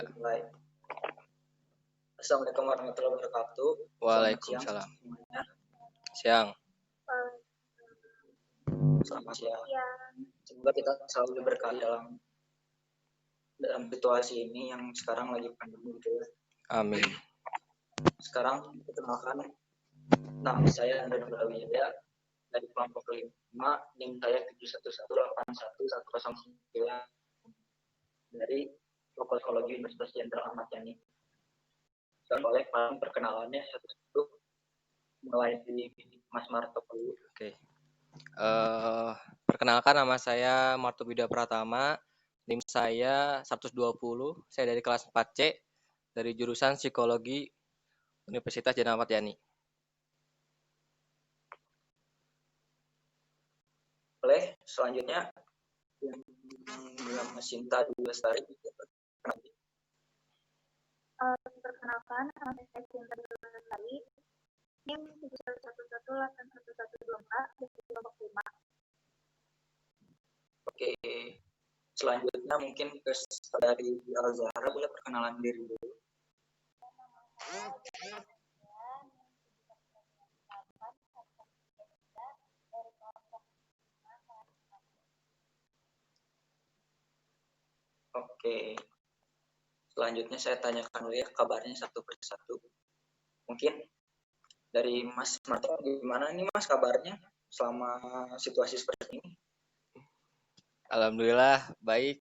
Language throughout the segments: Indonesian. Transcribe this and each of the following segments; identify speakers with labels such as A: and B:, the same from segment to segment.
A: Mulai. Assalamualaikum warahmatullahi wabarakatuh.
B: Waalaikumsalam. Siang.
A: Selamat siang. Semoga kita selalu berkah dalam situasi ini yang sekarang lagi pandemi gitu ya.
B: Amin.
A: Sekarang perkenalkan, nama saya Andra Wijaya dari kelompok 5, NIM saya 711811109 dari Fakultas Psikologi Universitas Jenderal Ahmad Yani. Dan oleh perkenalannya satu-satu, mulai di Mas Marto dulu.
B: Oke. Perkenalkan, nama saya Marto Bida Pratama, NIM saya 120, saya dari kelas 4C, dari jurusan Psikologi Universitas Jenderal Ahmad Yani.
A: Oleh selanjutnya yang Mas Sinta Lestari.
C: Perkenalkan, nama saya Sinta Lestari, NIM 711811124 dari kelompok 5.
A: Oke, selanjutnya mungkin ke dari Al-Zahra, boleh perkenalan diri dulu. Oke, selanjutnya saya tanyakan dulu ya kabarnya satu persatu. Mungkin dari Mas Marto, gimana nih Mas kabarnya selama situasi seperti ini?
B: Alhamdulillah baik.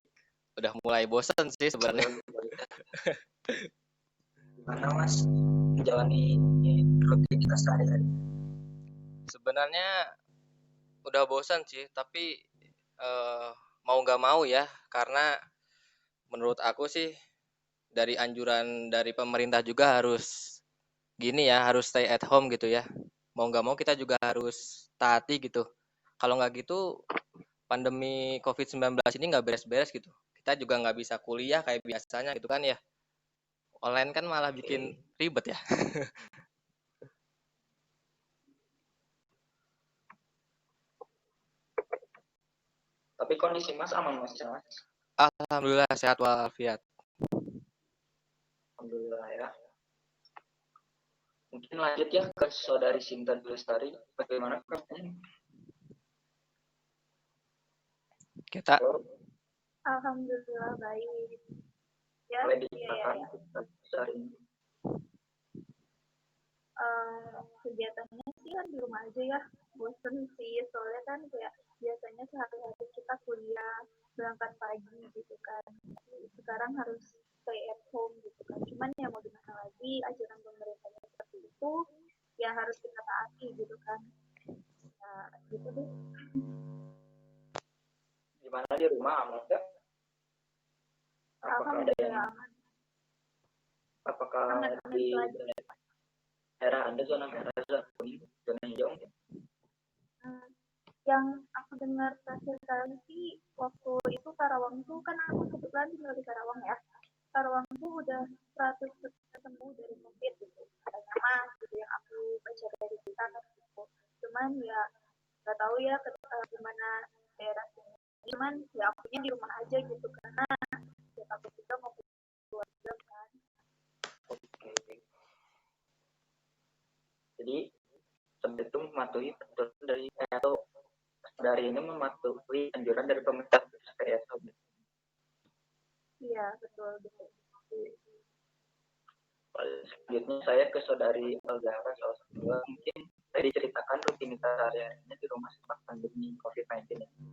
B: Udah mulai bosan sih sebenarnya.
A: Gimana Mas menjalani rutinitas sehari-hari?
B: Sebenarnya udah bosan sih, tapi mau nggak mau ya, karena menurut aku sih dari anjuran dari pemerintah juga harus gini ya, harus stay at home gitu ya. Mau nggak mau kita juga harus taati gitu. Kalau nggak gitu, pandemi COVID-19 ini nggak beres-beres gitu. Kita juga nggak bisa kuliah kayak biasanya gitu kan ya. Online kan malah bikin ribet ya.
A: Tapi kondisi Mas aman Mas?
B: Alhamdulillah sehat walafiat.
A: Alhamdulillah ya. Mungkin lanjut ya ke saudari Sinta Lestari. Bagaimana kabarnya?
B: Kita
C: Alhamdulillah baik. Ya,
A: boleh diceritakan hari ini?
C: Kegiatannya sih kan di rumah aja ya, bosen sih, soalnya kan kayak biasanya sehari-hari kita kuliah, berangkat pagi gitu kan, sekarang harus stay at home gitu kan, cuman ya mau gimana lagi, ajaran pemerintahnya seperti itu, ya harus kita taati gitu kan. Nah, gitu deh.
A: Gimana di rumah aman gak? Apakah ada yang
C: Aman.
A: Apakah di daerah Anda zona merah, zona kuning, zona hijau?
C: Yang aku dengar terakhir kali sih waktu itu Karawang tuh, kan aku kebetulan tinggal di Karawang ya. Karawang tuh udah 100% sembuh dari COVID gitu. Katanya mah gitu yang aku baca dari berita kan gitu. Cuman ya nggak tahu ya gimana daerah sini. Cuman ya akunya di rumah aja gitu karena ya takut juga mau keluarga kan.
A: Oke. Jadi sampai itu mematuhi peraturan dari ini mematuhi anjuran dari pemerintah kayak itu.
C: Iya betul.
A: Selanjutnya saya ke saudari Al-Zahra, salah satu mungkin saya diceritakan rutinitas hariannya di rumah selama pandemi COVID-19 ini.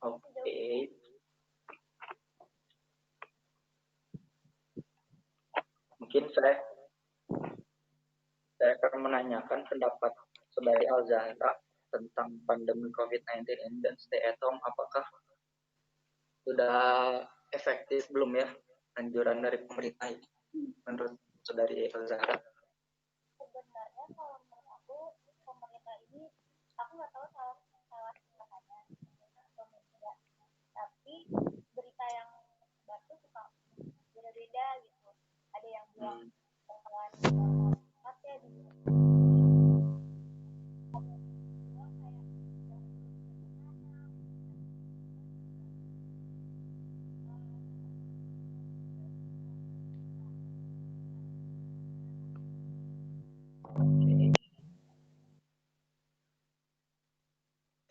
A: Oke. Mungkin saya akan menanyakan pendapat Saudari Alzahra tentang pandemi COVID-19 ini dan stay at home, apakah sudah efektif belum ya anjuran dari pemerintah ini menurut Saudari Alzahra?
C: Sebenarnya kalau menurut aku pemerintah ini, aku nggak tahu salah katanya atau tidak, tapi berita yang baru suka beda-beda gitu. Ada yang bilang bakalan cepat ya di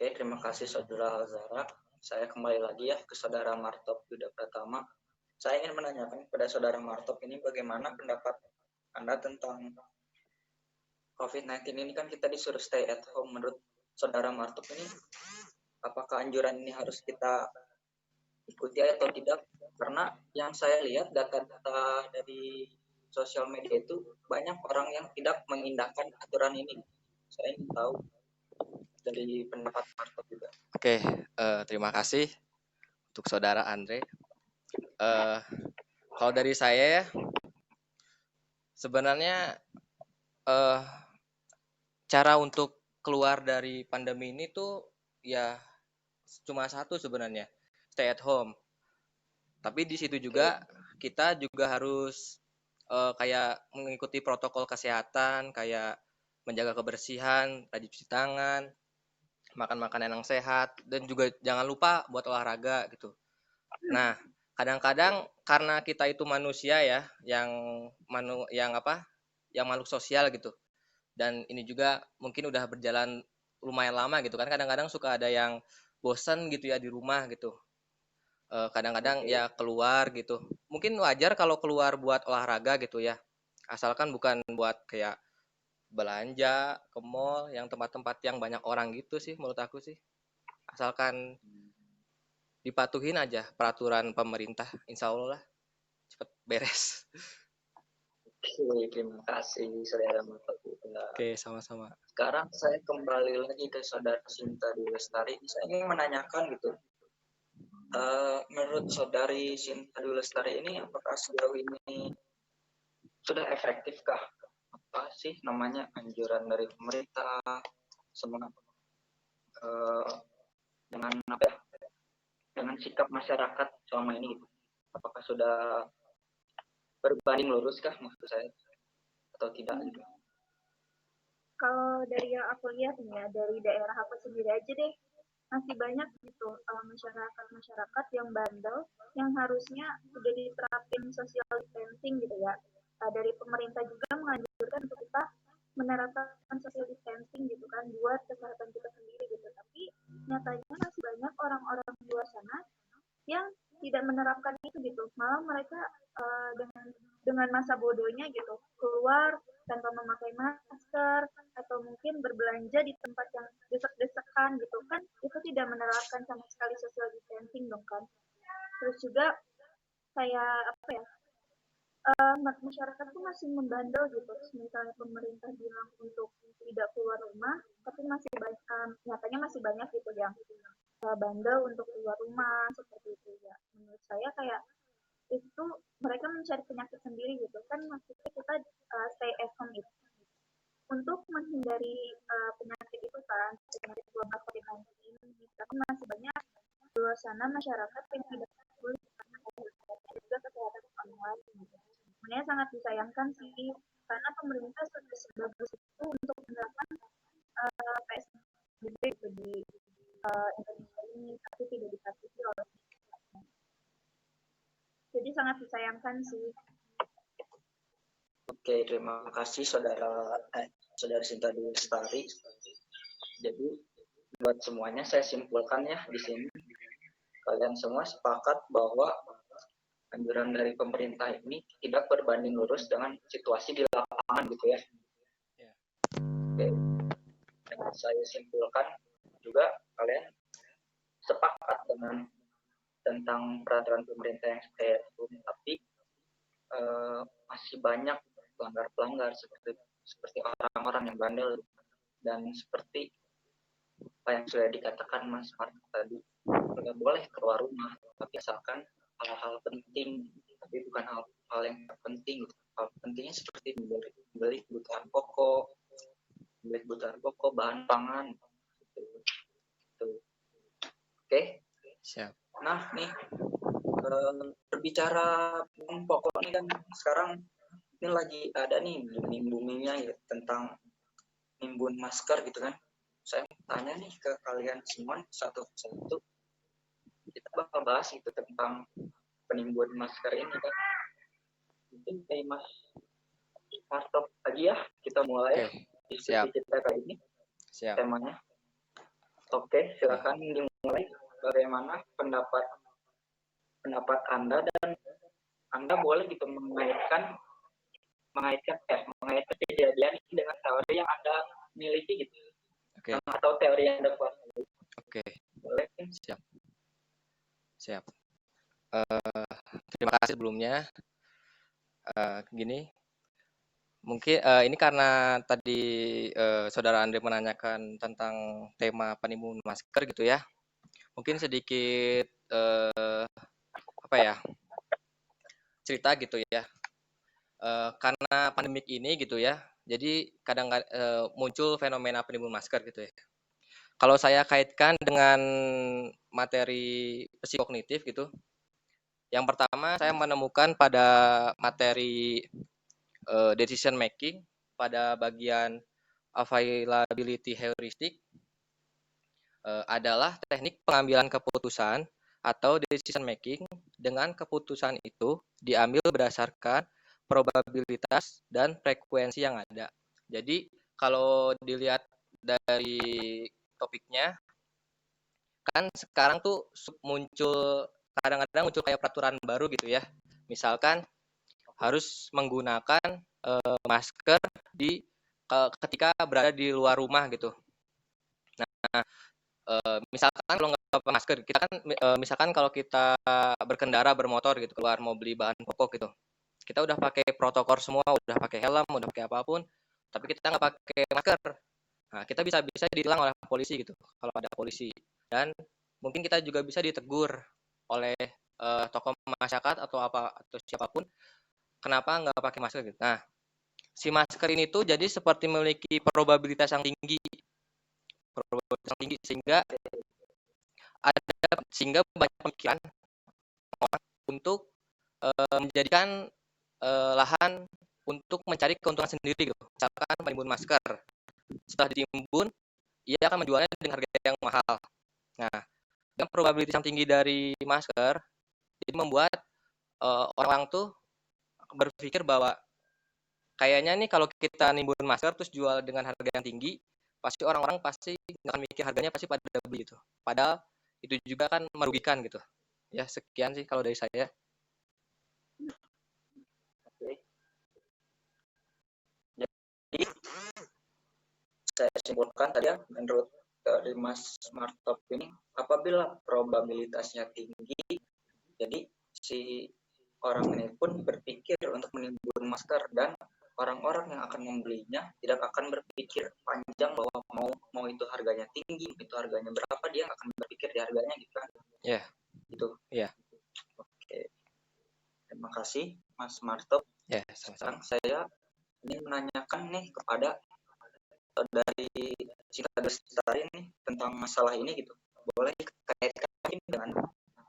A: Oke, terima kasih Saudara Alzahra. Saya kembali lagi ya ke Saudara Martop Yuda Pratama. Saya ingin menanyakan kepada Saudara Martop ini bagaimana pendapat Anda tentang COVID-19 ini. Kan kita disuruh stay at home. Menurut Saudara Martop ini, apakah anjuran ini harus kita ikuti atau tidak? Karena yang saya lihat data-data dari sosial media itu banyak orang yang tidak mengindahkan aturan ini. Saya ingin tahu dari pendapat Martop juga.
B: Oke, terima kasih untuk saudara Andre. Kalau dari saya ya, sebenarnya cara untuk keluar dari pandemi ini tuh ya cuma satu sebenarnya, stay at home. Tapi di situ juga kita juga harus kayak mengikuti protokol kesehatan, kayak menjaga kebersihan, rajin cuci tangan, makan makanan yang sehat, dan juga jangan lupa buat olahraga gitu. Nah, kadang-kadang karena kita itu manusia ya, yang makhluk sosial gitu. Dan ini juga mungkin udah berjalan lumayan lama gitu kan. Kadang-kadang suka ada yang bosan gitu ya di rumah gitu. Kadang-kadang ya keluar gitu. Mungkin wajar kalau keluar buat olahraga gitu ya. Asalkan bukan buat kayak belanja ke mall yang tempat-tempat yang banyak orang gitu sih menurut aku sih. Asalkan dipatuhin aja peraturan pemerintah, insya Allah lah cepet beres.
A: Oke, terima kasih Saudara Martop.
B: Oke, sama-sama.
A: Sekarang saya kembali lagi ke Saudara Sinta Dwi Lestari. Saya ingin menanyakan gitu, menurut Saudari Sinta Dwi Lestari ini apakah sejauh ini sudah efektifkah apa sih namanya anjuran dari pemerintah dengan apa ya, dengan sikap masyarakat selama ini gitu? Apakah sudah berbanding lurus kah maksud saya atau tidak gitu?
C: kalau dari yang aku lihat nih ya, dari daerah aku sendiri aja deh, masih banyak gitu masyarakat yang bandel, yang harusnya sudah diterapin social distancing gitu ya. Dari pemerintah juga menganjurkan untuk kita menerapkan social distancing gitu kan, buat kesehatan kita sendiri gitu. Tapi nyatanya masih banyak orang-orang di luar sana yang tidak menerapkan itu gitu, malah mereka dengan masa bodohnya gitu keluar tanpa memakai masker atau mungkin berbelanja di tempat yang desek-desekan gitu kan, itu tidak menerapkan sama sekali social distancing dong kan. Terus juga kayak apa ya, masyarakat tuh masih membandel gitu. Misalnya pemerintah bilang untuk tidak keluar rumah, tapi masih banyak, nyatanya masih banyak gitu yang bandel untuk keluar rumah seperti itu ya. Menurut saya kayak itu mereka mencari penyakit sendiri gitu kan, maksudnya kita stay at home itu untuk menghindari penyakit itu kan, penyakit wabah COVID-19 ini. Tapi masih banyak di luar sana masyarakat yang tidak peduli juga kesehatan orang lain gitu. Sebenarnya sangat disayangkan sih, karena pemerintah sudah sebagus itu untuk menerapkan PSBB gitu di Indonesia ini, tapi tidak dipatuhi oleh. Jadi sangat disayangkan sih.
A: Oke, terima kasih Saudara Sinta Dwi Lestari. Jadi buat semuanya saya simpulkan ya di sini, kalian semua sepakat bahwa anjuran dari pemerintah ini tidak berbanding lurus dengan situasi di lapangan gitu ya. Oke. Dan saya simpulkan juga kalian sepakat dengan tentang peraturan pemerintah yang stay at home, tapi masih banyak pelanggar-pelanggar seperti orang-orang yang bandel. Dan seperti apa yang sudah dikatakan Mas Mark tadi, nggak boleh keluar rumah, tapi asalkan hal-hal penting, tapi bukan hal-hal yang penting. Hal pentingnya seperti beli kebutuhan pokok, bahan pangan, gitu. Oke.
B: Siap.
A: Nah nih, berbicara pokok nih kan sekarang ini lagi ada nih boomingnya ya tentang nimbun masker gitu kan. Saya tanya nih ke kalian semua satu-satu, kita bakal bahas itu tentang penimbun masker ini kan. Mungkin dari Mas Martop lagi ya, kita mulai diskusi
B: siap.
A: kita kali ini.
B: Siap.
A: Temanya. Oke, silakan dimulai. Bagaimana pendapat Anda, dan Anda boleh gitu mengaitkan kejadian ini dengan teori yang Anda miliki gitu.
B: Oke.
A: Atau teori yang Anda kuasai.
B: Oke.
A: Boleh.
B: Siap. Terima kasih sebelumnya. Gini, mungkin ini karena tadi saudara Andre menanyakan tentang tema penimbun masker gitu ya. Mungkin sedikit cerita gitu ya. Karena pandemik ini gitu ya, jadi kadang muncul fenomena penimbun masker gitu ya. Kalau saya kaitkan dengan materi psikognitif gitu, yang pertama saya menemukan pada materi decision making pada bagian availability heuristic adalah teknik pengambilan keputusan atau decision making dengan keputusan itu diambil berdasarkan probabilitas dan frekuensi yang ada. Jadi kalau dilihat dari topiknya, kan sekarang tuh kadang-kadang muncul kayak peraturan baru gitu ya. Misalkan harus menggunakan masker ketika berada di luar rumah gitu. Nah, misalkan kalau nggak pakai masker, kita kan misalkan kalau kita berkendara bermotor gitu, keluar mau beli bahan pokok gitu, kita udah pakai protokol semua, udah pakai helm, udah pakai apapun, tapi kita nggak pakai masker. Nah, kita bisa ditilang oleh polisi gitu, kalau ada polisi. Dan mungkin kita juga bisa ditegur oleh tokoh masyarakat atau siapapun, kenapa nggak pakai masker gitu. Nah, si masker ini tuh jadi seperti memiliki probabilitas yang tinggi sehingga banyak pemikiran orang untuk menjadikan lahan untuk mencari keuntungan sendiri gitu. Misalkan penimbun masker, setelah ditimbun ia akan menjualnya dengan harga yang mahal. Nah, dengan probabilitas yang tinggi dari masker, jadi membuat orang tuh berpikir bahwa kayaknya nih kalau kita nimbun masker terus jual dengan harga yang tinggi, pasti orang-orang pasti nggak akan mikir harganya, pasti pada beli gitu. Padahal itu juga kan merugikan gitu. Ya, sekian sih kalau dari saya.
A: Oke. Jadi saya simpulkan tadi ya, menurut dari Mas Martop ini, apabila probabilitasnya tinggi, jadi si orang ini pun berpikir untuk menimbun masker, dan orang-orang yang akan membelinya tidak akan berpikir panjang bahwa mau itu harganya tinggi, itu harganya berapa, dia akan berpikir di harganya gitu kan.
B: Ya.
A: Gitu.
B: Ya.
A: Oke. Terima kasih Mas Martop.
B: Ya,
A: sekarang saya ingin menanyakan nih kepada dari Cinta Bestari nih tentang masalah ini gitu. Boleh kaitkan dengan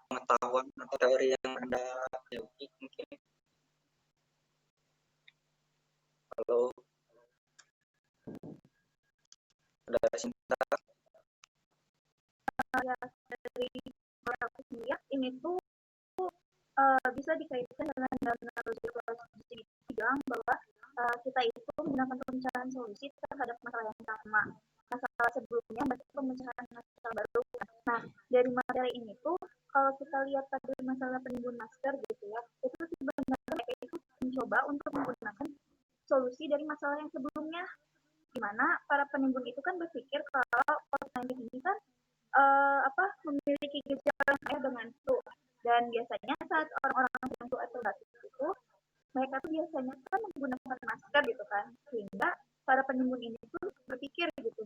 A: pengetahuan atau teori yang Anda miliki mungkin. Halo. Ada Cinta.
C: Ya, dari aku sendiri ini tuh bisa dikaitkan dengan analogi di bilang bahwa kita itu menggunakan pemecahan solusi terhadap masalah yang sama. Masalah sebelumnya berarti pemecahan masalah baru. Nah, dari materi ini tuh kalau kita lihat pada masalah penimbun masker gitu ya, itu sebenarnya mereka itu mencoba untuk menggunakan solusi dari masalah yang sebelumnya, di mana para penimbun itu kan berpikir kalau COVID-19 ini kan memiliki gejala yang dengan flu, dan biasanya saat orang-orang yang flu atau batuk itu mereka tuh biasanya kan menggunakan masker gitu kan, sehingga para penimbun ini tuh berpikir gitu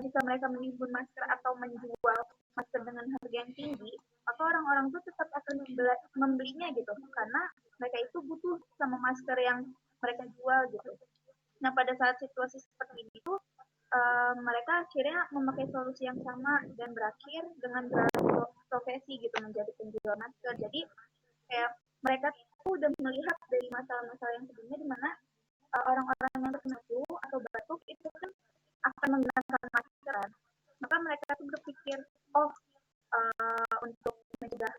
C: jika mereka menimbun masker atau menjual masker dengan harga yang tinggi, maka orang-orang itu tetap akan membelinya gitu, karena mereka itu butuh sama masker yang mereka jual gitu. Nah, pada saat situasi seperti ini tuh mereka akhirnya memakai solusi yang sama dan berakhir dengan beralih profesi gitu menjadi penjual masker. Jadi kayak mereka tuh udah melihat dari masalah-masalah yang sebelumnya di mana orang-orang yang terkena flu atau batuk itu kan akan menggunakan masker. Maka mereka tuh berpikir, oh untuk mencegah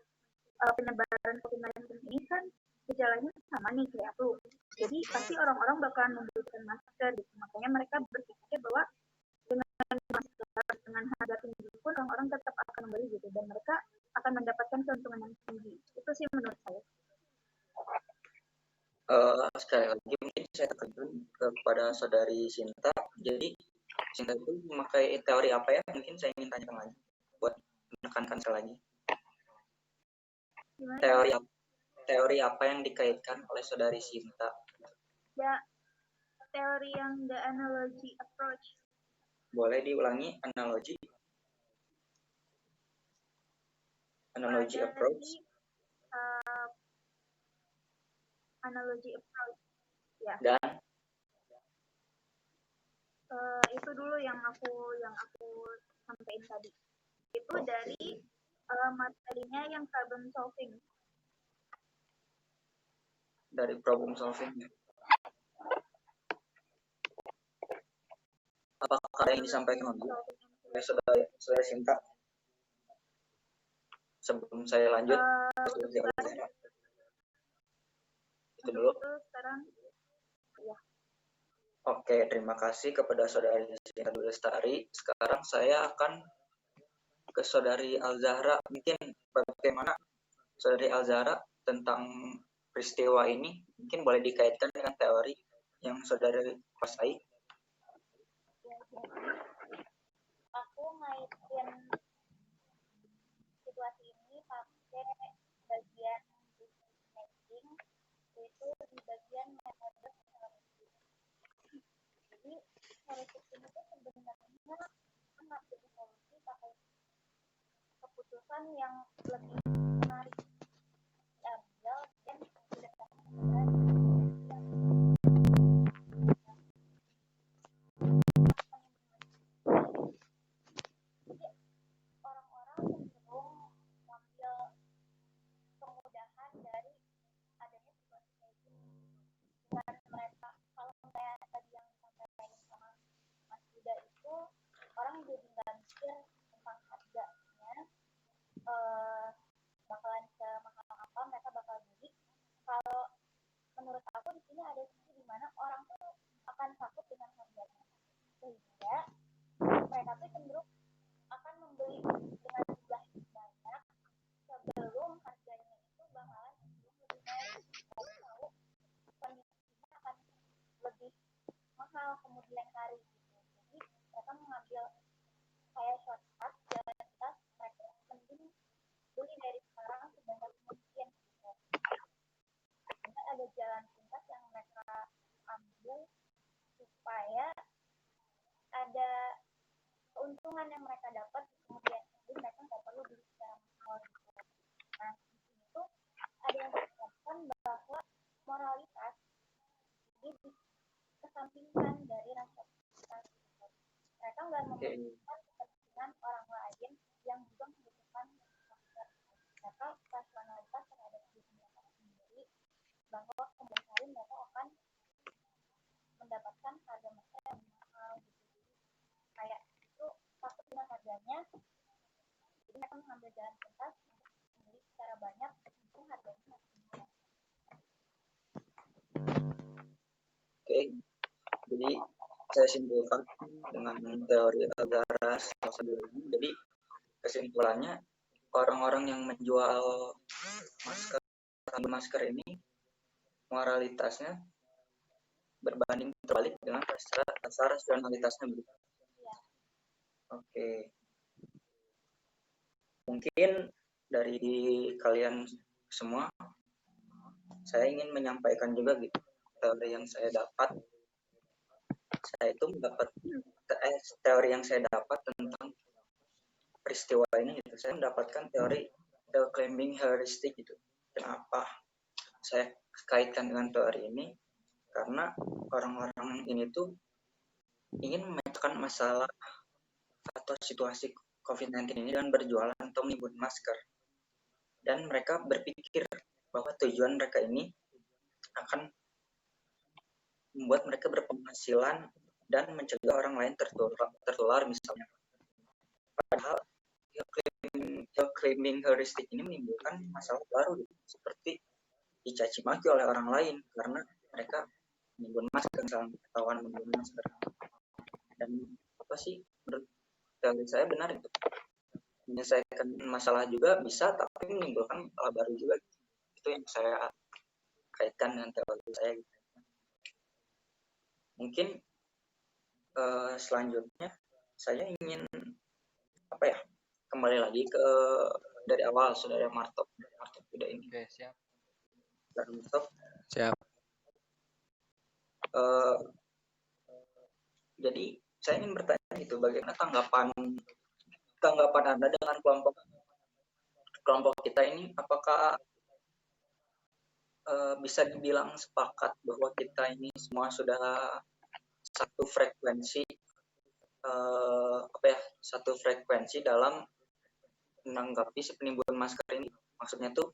C: penyebaran COVID-19 ini kan gejalanya sama nih kayak flu. Jadi pasti orang-orang bakalan membutuhkan masker gitu. Makanya mereka berpikir bahwa dengan masker dengan harga tinggi pun orang-orang tetap akan membeli gitu, dan mereka akan mendapatkan keuntungan yang tinggi. Itu sih menurut saya.
A: Sekali lagi mungkin saya tekankan kepada saudari Sinta. Jadi Sinta itu memakai teori apa ya? Mungkin saya ingin tanyakan lagi buat menekankan sekali lagi.
C: Gimana?
A: Teori apa yang dikaitkan oleh saudari Sinta?
C: Ya, teori yang the analogy approach.
A: Boleh diulangi analogi? Analogy approach.
C: Analogy approach. Ya.
A: Dan
C: itu dulu yang aku sampaikan tadi. Itu dari materinya yang problem solving.
A: Dari problem solving. Apakah ada yang disampaikan lagi oleh saudara Sinta sebelum saya lanjut? Itu dulu.
C: Sekarang, ya.
A: Oke, terima kasih kepada saudari Sinta Dwi Lestari. Sekarang saya akan ke saudari Al-Zahra. Mungkin bagaimana saudari Al-Zahra tentang peristiwa ini? Mungkin boleh dikaitkan dengan teori yang saudari kuasai.
C: Aku ngaitin situasi ini pakai bagian decision making, yaitu di bagian metode heuristik. Jadi heuristik ini tuh sebenarnya mengambil solusi pakai keputusan yang lebih menarik diambil dan berdasarkan orang-orang cenderung mengambil kemudahan dari adanya situasi kayak gini. Dengan mereka, kalau kayak tadi yang disampaikan sama Mas Yuda itu, orang jadi nggak mikir tentang harganya, bakalan semahal apa mereka bakal beli. Kalau menurut aku di sini ada sisi di mana orang tuh akan takut dengan harganya, sehingga mereka tuh cenderung akan membeli dengan jumlah banyak sebelum harganya itu bakalan lebih naik. Mereka tahu kondisinya akan lebih mahal kemudian hari gitu. Jadi mereka mengambil kayak shortcut jalan pintas, mereka mending beli dari sekarang sebanyak mungkin gitu. Karena ada jalan pintas yang mereka ambil supaya ada keuntungan yang mereka dapat kemudian mereka nggak perlu beli secara mahal gitu. Nah di sini tuh ada yang dikatakan bahwa moralitas ini dikesampingkan dari rasa kita. Mereka nggak membutuhkan kepentingan orang lain yang juga membutuhkan masker. Mereka rasionalitas terhadap diri mereka sendiri bahwa kemudian hari mereka akan mendapatkan harga masker yang mahal gitu. Kayak itu takut dengan harganya, jadi mereka mengambil jalan pintas untuk membeli secara banyak meskipun harganya masih murah.
A: Oke, jadi saya simpulkan dengan teori Al-Zahra sebelumnya. Jadi kesimpulannya orang-orang yang menjual masker ini moralitasnya berbanding terbalik dengan rasa rasionalitasnya.
C: Ya.
A: Oke. Mungkin dari kalian semua, saya ingin menyampaikan juga gitu teori yang saya dapat. Saya itu mendapat teori yang saya dapat tentang peristiwa ini gitu, saya mendapatkan teori the claiming heuristic gitu. Kenapa saya kaitkan dengan teori ini? Karena orang-orang ini tuh ingin memecahkan masalah atau situasi COVID-19 ini dengan berjualan atau menimbun masker. Dan mereka berpikir bahwa tujuan mereka ini akan membuat mereka berpenghasilan dan mencegah orang lain tertular misalnya. Padahal claiming heuristic ini menimbulkan masalah baru seperti dicaci maki oleh orang lain karena mereka menimbun masker, misalnya ketahuan menimbun masker. Dan apa sih, menurut teori saya benar itu, menyelesaikan masalah juga bisa, tapi menimbulkan masalah baru juga. Itu yang saya kaitkan dengan teori saya. Mungkin selanjutnya saya ingin kembali lagi ke dari awal saudara Martok tidak ini.
B: Oke, siap.
A: Martok.
B: Siap.
A: Jadi saya ingin bertanya itu, bagaimana tanggapan Anda dengan kelompok kita ini? Apakah bisa dibilang sepakat bahwa kita ini semua sudah satu frekuensi dalam menanggapi si penimbunan masker ini? Maksudnya tuh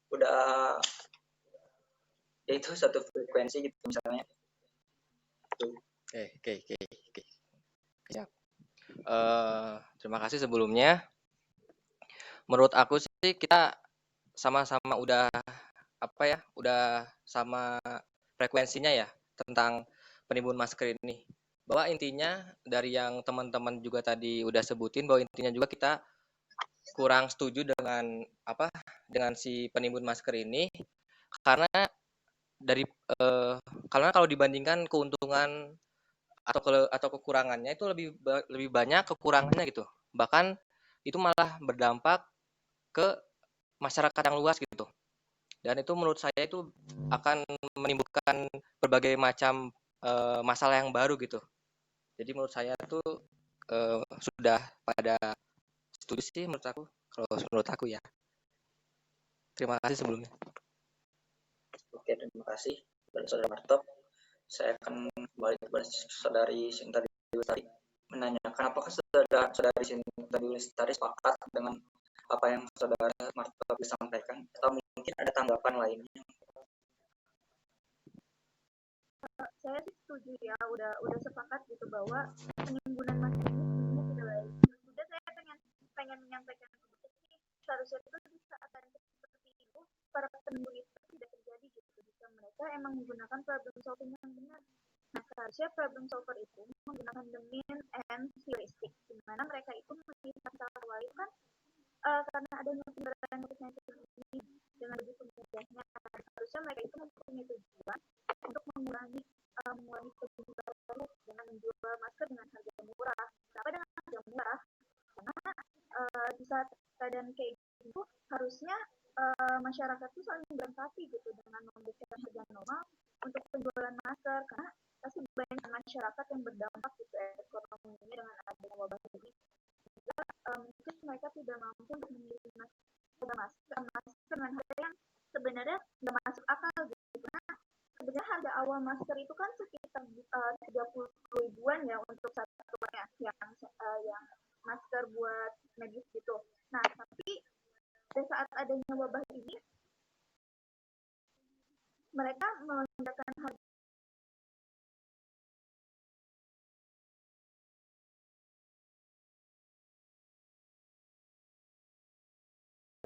A: udah yaitu satu frekuensi gitu misalnya.
B: Oke. Siap. Terima kasih sebelumnya. Menurut aku sih kita sama-sama udah sama frekuensinya ya tentang penimbunan masker ini. Bahwa intinya dari yang teman-teman juga tadi udah sebutin, bahwa intinya juga kita kurang setuju dengan si penimbun masker ini karena karena kalau dibandingkan keuntungan atau kekurangannya itu lebih banyak kekurangannya gitu. Bahkan itu malah berdampak ke masyarakat yang luas gitu. Dan itu menurut saya itu akan menimbulkan berbagai macam masalah yang baru gitu. Jadi menurut saya tuh sudah pada setuju sih menurut aku ya. Terima kasih sebelumnya.
A: Oke, terima kasih kepada saudara Martok. Saya akan kembali kepada saudari Sinta Dewi menanyakan apakah saudari Sinta Dewi sepakat dengan apa yang saudara Martok disampaikan atau mungkin ada tanggapan lainnya?
C: Saya setuju ya, udah sepakat gitu bahwa penimbunan masker ini sebenarnya tidak baik. Sudah saya pengen menyampaikan sedikit nih, seharusnya itu di saat seperti itu para penimbun itu tidak terjadi gitu. Jika mereka emang menggunakan problem solving yang benar. Nah, seharusnya problem solver itu menggunakan the mean and heuristic, di mana mereka itu melihat masalah awal itu kan karena adanya penyebaran COVID-19 ini dengan begitu mudahnya, harusnya mereka itu mempunyai tujuan untuk mengurangi penyebaran dengan menjual masker dengan harga murah. Kenapa dengan harga murah? Karena di saat keadaan kayak gitu harusnya masyarakat itu saling berempati gitu dengan memberikan harga normal untuk penjualan masker, karena pasti banyak masyarakat yang berdampak gitu ekonominya dengan adanya wabah ini. Mungkin mereka tidak mampu untuk membeli masker dengan harga yang sebenarnya nggak masuk akal gitu. Karena sebenarnya harga awal masker itu kan sekitar 30 ribuan ya untuk satunya yang masker buat medis gitu. Nah, tapi pada saat adanya wabah ini mereka melonjakkan harga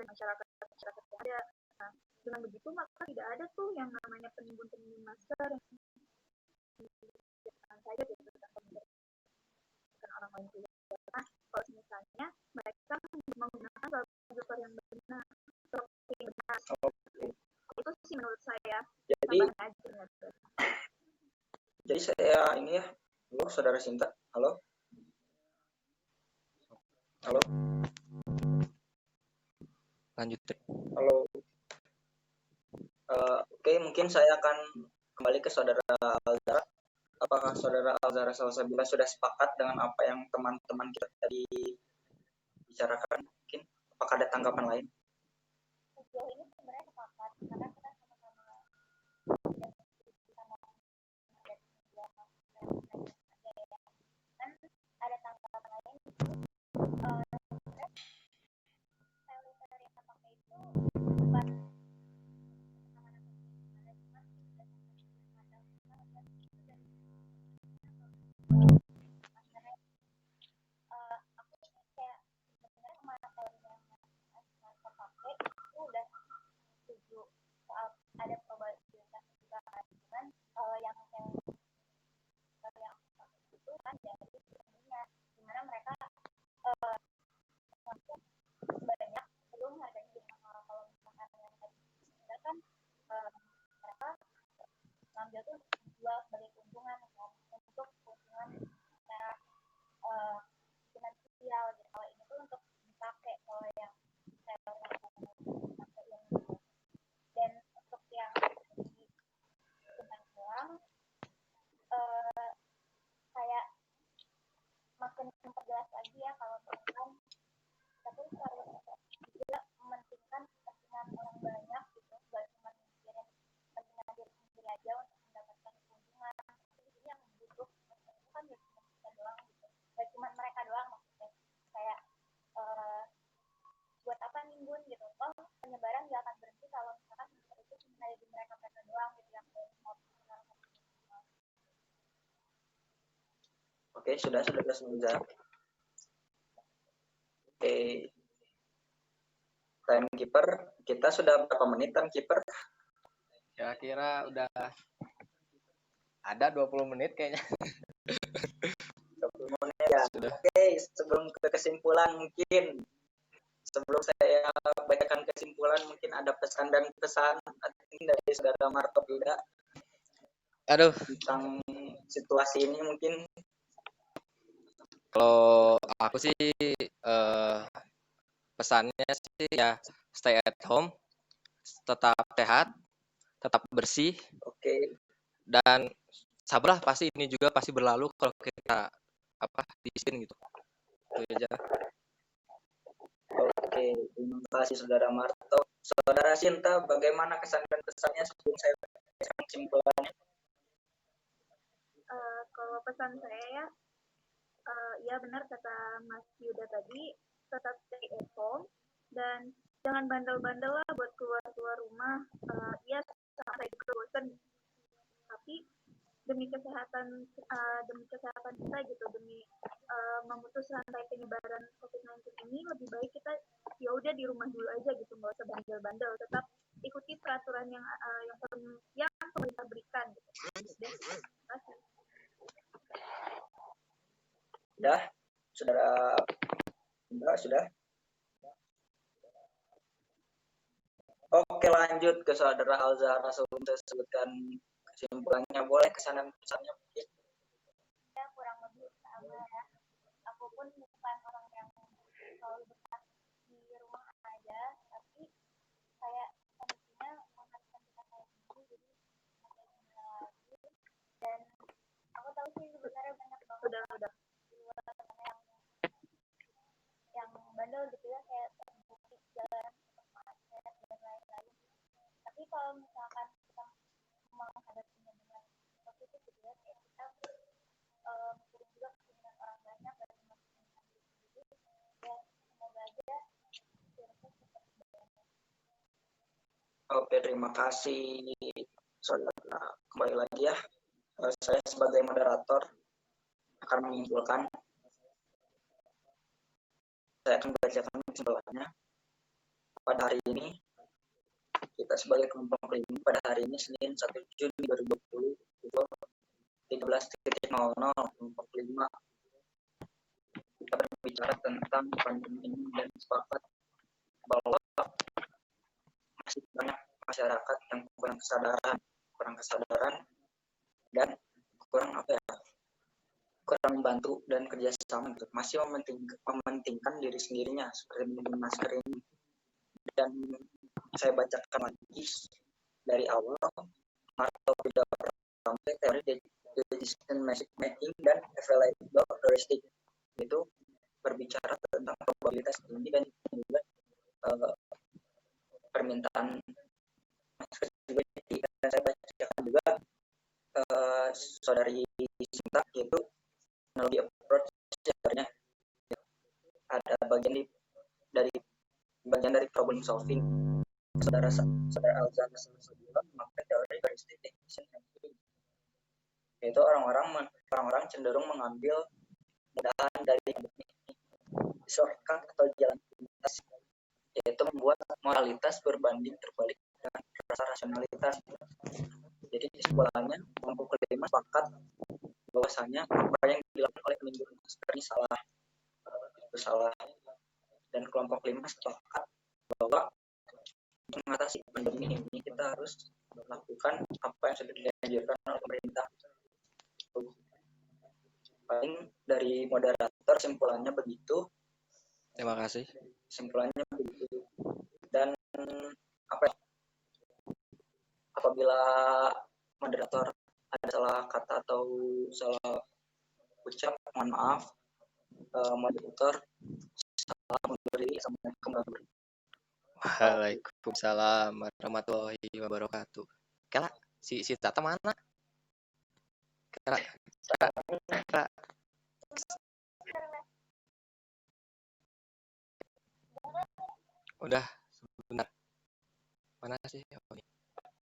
C: masyarakat yang ada. Nah, dengan begitu maka tidak ada tuh yang namanya penimbun masker yang saja gitu bukan orang lain juga. Karena kalau misalnya mereka menggunakan filter yang benar, itu sih menurut saya.
A: Jadi saya ini ya, halo saudara Sinta, halo.
B: Lanjut.
A: Halo. Oke, mungkin saya akan kembali ke saudara Aldara. apakah saudara Alzara Salsabila sudah sepakat dengan apa yang teman-teman kita tadi bicarakan? Mungkin apakah ada tanggapan lain?
C: Sejauh ini sebenarnya sepakat karena kita sama-sama kan ada tanggapan lain filter yang kita pakai itu bukan aku kayak sebenarnya sama teori yang kita pakai itu udah setuju soal ada probabilitas juga kan cuman yang itu kan dari sebelumnya dimana mereka banyak belum harganya jadi mahal kalau misalkan yang tadi kita kan mereka ngambil tuh jual sebagai keuntungan kan untuk keuntungan secara finansial gitu kalau ini tuh untuk dipakai kalau yang saya pakai ini dan untuk yang di tentang uang kayak makin memperjelas lagi ya kalau misalkan tapi harus juga mementingkan kepentingan orang banyak gitu gak cuma mikirin kepentingan diri sendiri aja untuk mendapatkan keuntungan jadi yang butuh itu kan gak cuma kita doang gitu gak cuma mereka doang maksudnya kayak buat apa nimbun gitu penyebaran gak akan berhenti kalau misalkan itu cuma di mereka doang gitu yang mau.
A: Oke, sudah semuanya. Oke, timekeeper kita sudah berapa menit timekeeper?
B: Kira-kira udah ada 20 menit kayaknya.
A: 20 menit ya.
B: Sudah.
A: Oke, sebelum ke kesimpulan mungkin sebelum saya bacakan kesimpulan mungkin ada pesan dan pesan dari saudara Marto tidak tentang situasi ini mungkin.
B: Kalau aku sih pesannya sih ya stay at home, tetap sehat, tetap bersih.
A: Oke.
B: Dan sabarlah pasti ini juga pasti berlalu kalau kita di sini gitu. Itu aja.
A: Oke, terima kasih saudara Marto. Saudara Sinta, bagaimana kesan dan pesannya sebelum saya bacakan kesimpulannya?
C: Kalau pesan saya ya ya benar kata Mas Yuda tadi tetap stay at home dan jangan bandel-bandel lah buat keluar rumah ya sampai juga bosan tapi demi kesehatan kita gitu demi memutus rantai penyebaran COVID-19 ini lebih baik kita ya udah di rumah dulu aja gitu nggak usah bandel-bandel tetap ikuti peraturan yang pemerintah berikan gitu. Terima kasih.
A: Sudah. Oke, lanjut ke saudara Alzara sebelum saya sebutkan kesimpulannya. Boleh kesan dan pesannya mungkin?
C: Ya kurang lebih sama ya. Aku pun bukan orang yang selalu betah di rumah aja, tapi kayak kondisinya mengharuskan kita kayak gini, jadi pakai lagi. Dan aku tahu sih sebenarnya banyak banget udah di luar sana yang bandel gitu ya kayak terbukti jalan macet dan lain-lain. Tapi kalau misalkan kita menghadapinya dengan positif gitu ya, kayak kita mikirin juga kepentingan orang banyak dan kepentingan diri sendiri ya semoga aja virusnya cepat berjalan.
A: Oke, terima kasih saudara. Kembali lagi ya, saya sebagai moderator akan menyimpulkan. Saya akan bacakan kesimpulannya. Pada hari ini kita sebagai kelompok ini pada hari ini Senin 1 Juni 2020 pukul 13.00 kelompok 5 kita berbicara tentang pandemi ini dan sepakat bahwa masih banyak masyarakat yang kurang kesadaran dan kurang membantu dan kerjasama untuk masih mementingkan diri sendirinya seperti menggunakan masker ini. Dan saya bacakan lagi dari awal Marto tidak sampai teori decision making dan available heuristic, itu berbicara tentang probabilitas tinggi dan juga permintaan juga. Saya bacakan juga saudari Sinta, yaitu analogi approach. Sebenarnya ada bagian dari problem solving. Saudara Alexander bilang memakai teori heuristic decision making, yaitu orang-orang cenderung mengambil mudahan dari shortcut atau jalan pintas, yaitu membuat moralitas berbanding terbalik dengan rasa rasionalitas. Jadi kesimpulannya, kelompok kelima sepakat bahwasanya apa yang dilakukan oleh penunjuk masker ini salah, dan kelompok kelima sepakat bahwa untuk mengatasi pandemi ini kita harus melakukan apa yang sudah dianjurkan oleh pemerintah. Paling dari moderator simpulannya begitu.
B: Terima kasih.
A: Simpulannya begitu. Dan apabila moderator ada salah kata atau salah ucap, mohon maaf. Moderator, salam undur diri. Assalamualaikum warahmatullahi wabarakatuh.
B: Waalaikumsalam warahmatullahi wabarakatuh. Kala, si Tata mana? Kala. Udah sebentar. Mana sih?